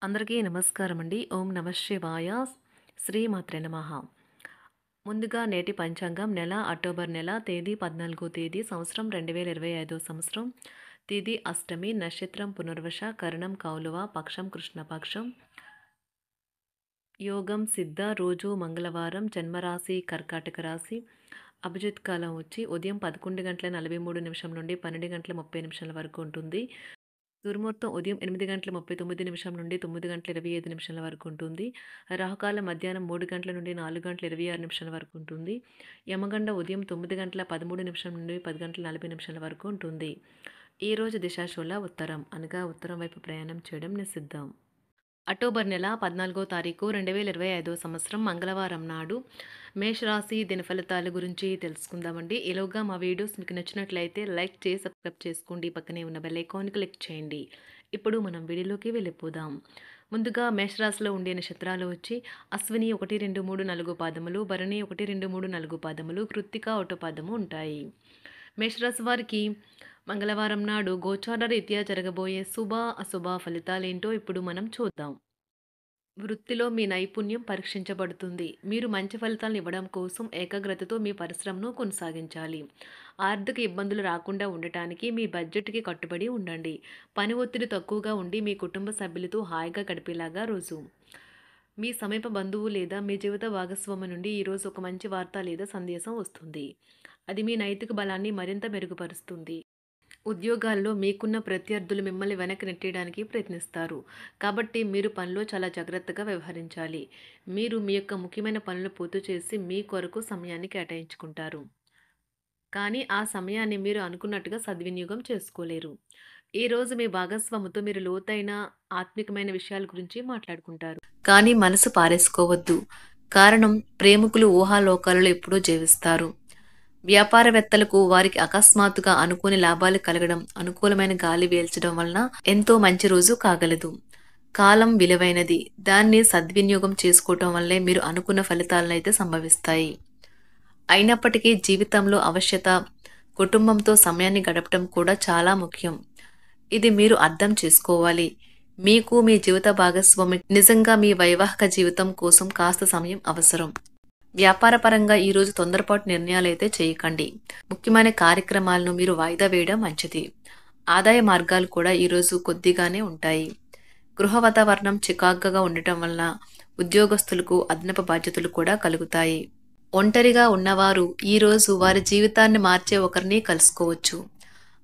అందరికీ నమస్కారం అండి. ఓం నమ శివాయ. శ్రీమాత్రే నమః. ముందుగా నేటి పంచాంగం నెల అక్టోబర్ నెల తేదీ 14 తేదీ సంవత్సరం 2025 సంవత్సరం. తిథి అష్టమి, నక్షత్రం పునర్వశ, కరణం కౌలువ, పక్షం కృష్ణపక్షం, యోగం సిద్ధ, రోజు మంగళవారం, జన్మరాశి కర్కాటక రాశి. అభిజిత్ కాలం వచ్చి ఉదయం 11:43 నుండి 12:30 వరకు ఉంటుంది. దుర్ముహూర్తం ఉదయం 8:39 నుండి 9:25 వరకు ఉంటుంది. రాహుకాలం మధ్యాహ్నం 3 గంటల నుండి 4:26 వరకు ఉంటుంది. యమగండ ఉదయం 9:13 నుండి 10:40 వరకు ఉంటుంది. ఈరోజు దిశాశూల ఉత్తరం, అనగా ఉత్తరం వైపు ప్రయాణం చేయడం నిషిద్ధం. అక్టోబర్ నెల 14వ తారీఖు 2025 సంవత్సరం మంగళవారం నాడు మేషరాశి దినఫలితాల గురించి తెలుసుకుందామండి. ఈలోగా మా వీడియోస్ మీకు నచ్చినట్లయితే లైక్ చేసి సబ్స్క్రైబ్ చేసుకోండి. పక్కనే ఉన్న బెల్ ఐకాన్ క్లిక్ చేయండి. ఇప్పుడు మనం వీడియోలోకి వెళ్ళిపోదాం. ముందుగా మేషరాశిలో ఉండే నక్షత్రాలు వచ్చి అశ్విని 1, 2, 3, 4 పాదములు, భరణి 1, 2, 3, 4 పాదములు, కృత్తిక 1 పాదము ఉంటాయి. మేషరాశి వారికి మంగళవారం నాడు గోచార రీత్యా జరగబోయే శుభ అశుభ ఫలితాలేంటో ఇప్పుడు మనం చూద్దాం. వృత్తిలో మీ నైపుణ్యం పరీక్షించబడుతుంది. మీరు మంచి ఫలితాలను ఇవ్వడం కోసం ఏకాగ్రతతో మీ పరిశ్రమను కొనసాగించాలి. ఆర్థిక ఇబ్బందులు రాకుండా ఉండటానికి మీ బడ్జెట్కి కట్టుబడి ఉండండి. పని ఒత్తిడి తక్కువగా ఉండి మీ కుటుంబ సభ్యులతో హాయిగా గడిపేలాగా రోజు. మీ సమీప బంధువు లేదా మీ జీవిత భాగస్వామి నుండి ఈరోజు ఒక మంచి వార్త లేదా సందేశం వస్తుంది. అది మీ నైతిక బలాన్ని మరింత మెరుగుపరుస్తుంది. ఉద్యోగాల్లో మీకున్న ప్రత్యర్థులు మిమ్మల్ని వెనక్కి నెట్టేయడానికి ప్రయత్నిస్తారు. కాబట్టి మీరు పనిలో చాలా జాగ్రత్తగా వ్యవహరించాలి. మీరు మీ యొక్క ముఖ్యమైన పనులు పూర్తి చేసి మీ కొరకు సమయాన్ని కేటాయించుకుంటారు. కానీ ఆ సమయాన్ని మీరు అనుకున్నట్టుగా సద్వినియోగం చేసుకోలేరు. ఈరోజు మీ భాగస్వామితో మీరు లోతైన ఆత్మికమైన విషయాల గురించి మాట్లాడుకుంటారు. కానీ మనసు పారేసుకోవద్దు. కారణం, ప్రేమికులు ఊహాలోకాలలో ఎప్పుడూ జీవిస్తారు. వ్యాపారవేత్తలకు వారికి అకస్మాత్తుగా అనుకోని లాభాలు కలగడం, అనుకూలమైన గాలి వీల్చడం వలన ఎంతో మంచి రోజు కాగలదు. కాలం విలువైనది. దాన్ని సద్వినియోగం చేసుకోవటం వల్లే మీరు అనుకున్న ఫలితాలనైతే సంభవిస్తాయి. అయినప్పటికీ జీవితంలో ఆవశ్యత, కుటుంబంతో సమయాన్ని గడపడం కూడా చాలా ముఖ్యం. ఇది మీరు అర్థం చేసుకోవాలి. మీకు మీ జీవిత భాగస్వామి నిజంగా మీ వైవాహిక జీవితం కోసం కాస్త సమయం అవసరం. వ్యాపారపరంగా ఈరోజు తొందరపాటు నిర్ణయాలైతే చేయకండి. ముఖ్యమైన కార్యక్రమాలను మీరు వాయిదా వేయడం మంచిది. ఆదాయ మార్గాలు కూడా ఈరోజు కొద్దిగానే ఉంటాయి. గృహ వాతావరణం చికాకుగా ఉండటం వలన ఉద్యోగస్తులకు అదనపు బాధ్యతలు కూడా కలుగుతాయి. ఒంటరిగా ఉన్నవారు ఈరోజు వారి జీవితాన్ని మార్చే ఒకరిని కలుసుకోవచ్చు.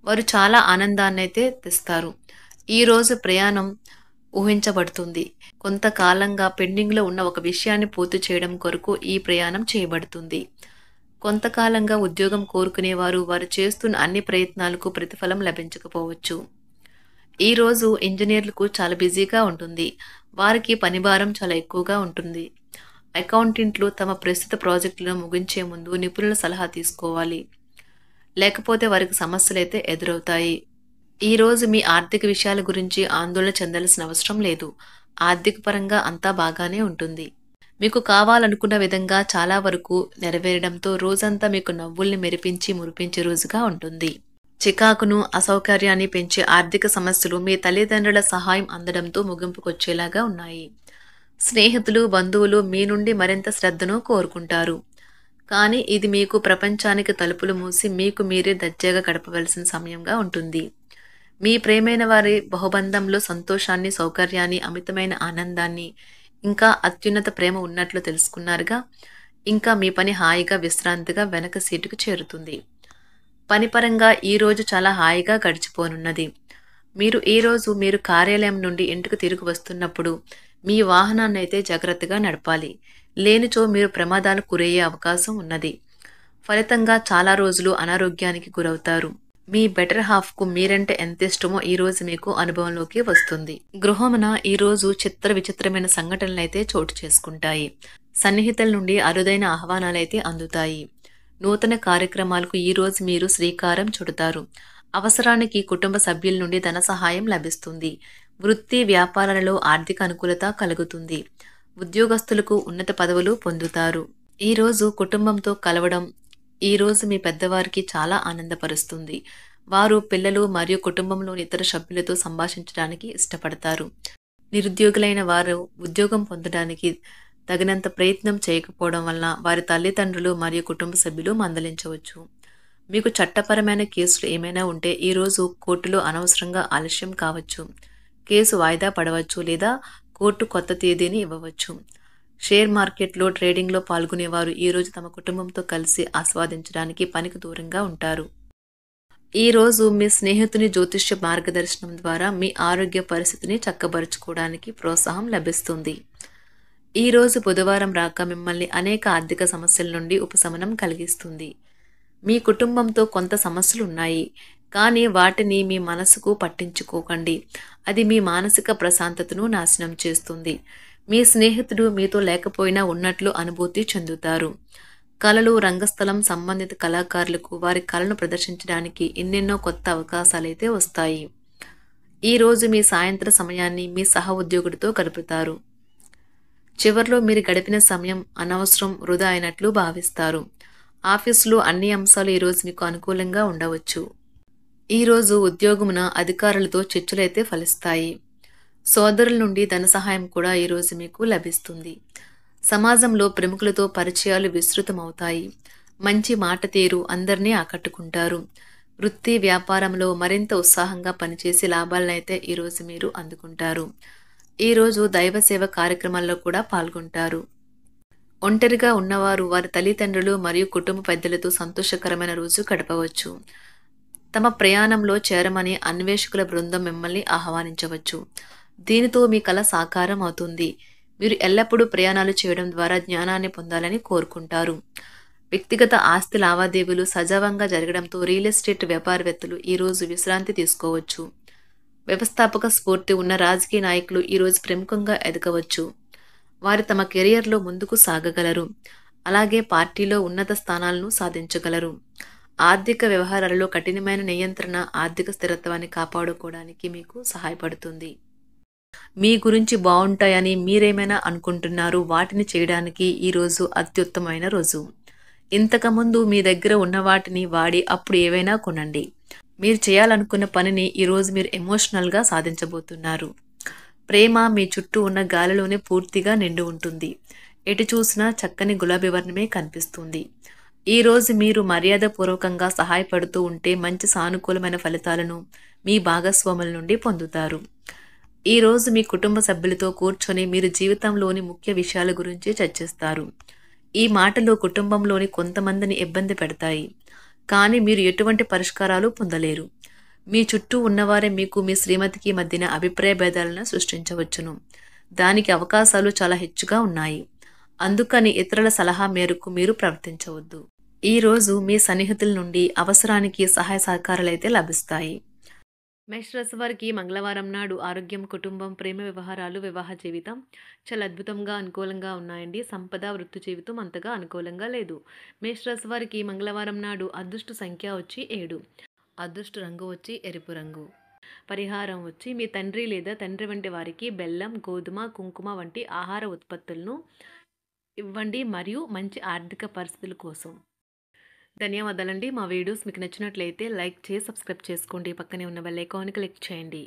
వారు చాలా ఆనందాన్నైతే తెస్తారు. ఈరోజు ప్రయాణం ఊహించబడుతుంది. కొంతకాలంగా పెండింగ్లో ఉన్న ఒక విషయాన్ని పూర్తి చేయడం కొరకు ఈ ప్రయాణం చేయబడుతుంది. కొంతకాలంగా ఉద్యోగం కోరుకునేవారు వారు చేస్తున్న అన్ని ప్రయత్నాలకు ప్రతిఫలం లభించకపోవచ్చు. ఈరోజు ఇంజనీర్లకు చాలా బిజీగా ఉంటుంది. వారికి పనిభారం చాలా ఎక్కువగా ఉంటుంది. అకౌంటెంట్లు తమ ప్రస్తుత ప్రాజెక్టులను ముగించే ముందు నిపుణుల సలహా తీసుకోవాలి. లేకపోతే వారికి సమస్యలైతే ఎదురవుతాయి. ఈరోజు మీ ఆర్థిక విషయాల గురించి ఆందోళన చెందాల్సిన అవసరం లేదు. ఆర్థిక పరంగా అంతా బాగానే ఉంటుంది. మీకు కావాలనుకున్న విధంగా చాలా వరకు నెరవేరడంతో రోజంతా మీకు నవ్వుల్ని మెరిపించి మురిపించే రోజుగా ఉంటుంది. చికాకును, అసౌకర్యాన్ని పెంచే ఆర్థిక సమస్యలు మీ తల్లిదండ్రుల సహాయం అందడంతో ముగింపుకొచ్చేలాగా ఉన్నాయి. స్నేహితులు, బంధువులు మీ నుండి మరింత శ్రద్ధను కోరుకుంటారు. కానీ ఇది మీకు ప్రపంచానికి తలుపులు మూసి మీకు మీరే దర్జాగా గడపవలసిన సమయంగా ఉంటుంది. మీ ప్రేమైన వారి బహుబంధంలో సంతోషాన్ని, సౌకర్యాన్ని, అమితమైన ఆనందాన్ని, ఇంకా అత్యున్నత ప్రేమ ఉన్నట్లు తెలుసుకున్నారుగా. ఇంకా మీ పని హాయిగా, విశ్రాంతిగా వెనక సీటుకు చేరుతుంది. పనిపరంగా ఈరోజు చాలా హాయిగా గడిచిపోనున్నది. మీరు ఈరోజు మీరు కార్యాలయం నుండి ఇంటికి తిరిగి వస్తున్నప్పుడు మీ వాహనాన్ని అయితే జాగ్రత్తగా నడపాలి. లేనిచో మీరు ప్రమాదాలకు గురయ్యే అవకాశం ఉన్నది. ఫలితంగా చాలా రోజులు అనారోగ్యానికి గురవుతారు. మీ బెటర్ హాఫ్కు మీరంటే ఎంత ఇష్టమో ఈరోజు మీకు అనుభవంలోకి వస్తుంది. గృహమున ఈరోజు చిత్ర విచిత్రమైన సంఘటనలైతే చోటు చేసుకుంటాయి. సన్నిహితుల నుండి అరుదైన ఆహ్వానాలైతే అందుతాయి. నూతన కార్యక్రమాలకు ఈరోజు మీరు శ్రీకారం చుడతారు. అవసరానికి కుటుంబ సభ్యుల నుండి ధన సహాయం లభిస్తుంది. వృత్తి వ్యాపారాలలో ఆర్థిక అనుకూలత కలుగుతుంది. ఉద్యోగస్తులకు ఉన్నత పదవులు పొందుతారు. ఈరోజు కుటుంబంతో కలవడం ఈరోజు మీ పెద్దవారికి చాలా ఆనందపరుస్తుంది. వారు పిల్లలు మరియు కుటుంబంలోని ఇతర సభ్యులతో సంభాషించడానికి ఇష్టపడతారు. నిరుద్యోగులైన వారు ఉద్యోగం పొందడానికి తగినంత ప్రయత్నం చేయకపోవడం వలన వారి తల్లిదండ్రులు మరియు కుటుంబ సభ్యులు మందలించవచ్చు. మీకు చట్టపరమైన కేసులు ఏమైనా ఉంటే ఈరోజు కోర్టులో అనవసరంగా ఆలస్యం కావచ్చు. కేసు వాయిదా పడవచ్చు లేదా కోర్టు కొత్త తేదీని ఇవ్వవచ్చు. షేర్ మార్కెట్లో ట్రేడింగ్లో పాల్గొనేవారు ఈరోజు తమ కుటుంబంతో కలిసి ఆస్వాదించడానికి పనికి దూరంగా ఉంటారు. ఈరోజు మీ స్నేహితుని జ్యోతిష్య మార్గదర్శనం ద్వారా మీ ఆరోగ్య పరిస్థితిని చక్కబరుచుకోవడానికి ప్రోత్సాహం లభిస్తుంది. ఈరోజు బుధవారం రాక మిమ్మల్ని అనేక ఆర్థిక సమస్యల నుండి ఉపశమనం కలిగిస్తుంది. మీ కుటుంబంతో కొంత సమస్యలు ఉన్నాయి, కానీ వాటిని మీ మనసుకు పట్టించుకోకండి. అది మీ మానసిక ప్రశాంతతను నాశనం చేస్తుంది. మీ స్నేహితుడు మీతో లేకపోయినా ఉన్నట్లు అనుభూతి చెందుతారు. కళలు, రంగస్థలం సంబంధిత కళాకారులకు వారి కళను ప్రదర్శించడానికి ఎన్నెన్నో కొత్త అవకాశాలైతే వస్తాయి. ఈరోజు మీ సాయంత్ర సమయాన్ని మీ సహ ఉద్యోగుడితో గడుపుతారు. చివర్లో మీరు గడిపిన సమయం అనవసరం, వృధా అయినట్లు భావిస్తారు. ఆఫీసులో అన్ని అంశాలు ఈరోజు మీకు అనుకూలంగా ఉండవచ్చు. ఈరోజు ఉద్యోగమున అధికారులతో చర్చలైతే ఫలిస్తాయి. సోదరుల నుండి ధన సహాయం కూడా ఈరోజు మీకు లభిస్తుంది. సమాజంలో ప్రముఖులతో పరిచయాలు విస్తృతమవుతాయి. మంచి మాట తీరు అందరినీ ఆకట్టుకుంటారు. వృత్తి వ్యాపారంలో మరింత ఉత్సాహంగా పనిచేసి లాభాలనైతే ఈరోజు మీరు అందుకుంటారు. ఈరోజు దైవ సేవ కార్యక్రమాల్లో కూడా పాల్గొంటారు. ఒంటరిగా ఉన్నవారు వారి తల్లిదండ్రులు మరియు కుటుంబ పెద్దలతో సంతోషకరమైన రోజు గడపవచ్చు. తమ ప్రయాణంలో చేరమని అన్వేషకుల బృందం మిమ్మల్ని ఆహ్వానించవచ్చు. దీనితో మీ కల సాకారం అవుతుంది. మీరు ఎల్లప్పుడూ ప్రయాణాలు చేయడం ద్వారా జ్ఞానాన్ని పొందాలని కోరుకుంటారు. వ్యక్తిగత ఆస్తి లావాదేవీలు సజావంగా జరగడంతో రియల్ ఎస్టేట్ వ్యాపారవేత్తలు ఈరోజు విశ్రాంతి తీసుకోవచ్చు. వ్యవస్థాపక స్ఫూర్తి ఉన్న రాజకీయ నాయకులు ఈరోజు ప్రముఖంగా ఎదగవచ్చు. వారు తమ కెరియర్లో ముందుకు సాగగలరు. అలాగే పార్టీలో ఉన్నత స్థానాలను సాధించగలరు. ఆర్థిక వ్యవహారాలలో కఠినమైన నియంత్రణ ఆర్థిక స్థిరత్వాన్ని కాపాడుకోవడానికి మీకు సహాయపడుతుంది. మీ గురించి బాగుంటాయని మీరేమైనా అనుకుంటున్నారు, వాటిని చేయడానికి ఈరోజు అత్యుత్తమైన రోజు. ఇంతకుముందు మీ దగ్గర ఉన్న వాటిని వాడి అప్పుడు ఏవైనా కొనండి. మీరు చేయాలనుకున్న పనిని ఈరోజు మీరు ఎమోషనల్గా సాధించబోతున్నారు. ప్రేమ మీ చుట్టూ ఉన్న గాలిలోనే పూర్తిగా నిండి ఉంటుంది. ఎటు చూసినా చక్కని గులాబీ వర్ణమే కనిపిస్తుంది. ఈరోజు మీరు మర్యాదపూర్వకంగా సహాయపడుతూ ఉంటే మంచి సానుకూలమైన ఫలితాలను మీ భాగస్వాముల నుండి పొందుతారు. ఈరోజు మీ కుటుంబ సభ్యులతో కూర్చొని మీరు జీవితంలోని ముఖ్య విషయాల గురించి చర్చిస్తారు. ఈ మాటలు కుటుంబంలోని కొంతమందిని ఇబ్బంది పెడతాయి, కానీ మీరు ఎటువంటి పరిష్కారాలు పొందలేరు. మీ చుట్టూ ఉన్నవారే మీకు మీ శ్రీమతికి మధ్యన అభిప్రాయ భేదాలను సృష్టించవచ్చును. దానికి అవకాశాలు చాలా హెచ్చుగా ఉన్నాయి. అందుకని ఇతరుల సలహా మేరకు మీరు ప్రవర్తించవద్దు. ఈరోజు మీ సన్నిహితుల నుండి అవసరానికి సహాయ సహకారాలైతే లభిస్తాయి. మేషరాశి వారికి మంగళవారం నాడు ఆరోగ్యం, కుటుంబం, ప్రేమ వ్యవహారాలు, వివాహ జీవితం చాలా అద్భుతంగా అనుకూలంగా ఉన్నాయండి. సంపద, వృత్తి జీవితం అంతగా అనుకూలంగా లేదు. మేషరాశి వారికి మంగళవారం నాడు అదృష్ట సంఖ్య వచ్చి 7. అదృష్ట రంగు వచ్చి ఎరుపు రంగు. పరిహారం వచ్చి మీ తండ్రి లేదా తండ్రి వంటి వారికి బెల్లం, గోధుమ, కుంకుమ వంటి ఆహార ఉత్పత్తులను ఇవ్వండి మరియు మంచి ఆర్థిక పరిస్థితుల కోసం. ధన్యవాదాలండి. మా వీడియోస్ మీకు నచ్చినట్లయితే లైక్ చేసి సబ్స్క్రైబ్ చేసుకోండి. పక్కనే ఉన్న బెల్ ఐకాన్ని క్లిక్ చేయండి.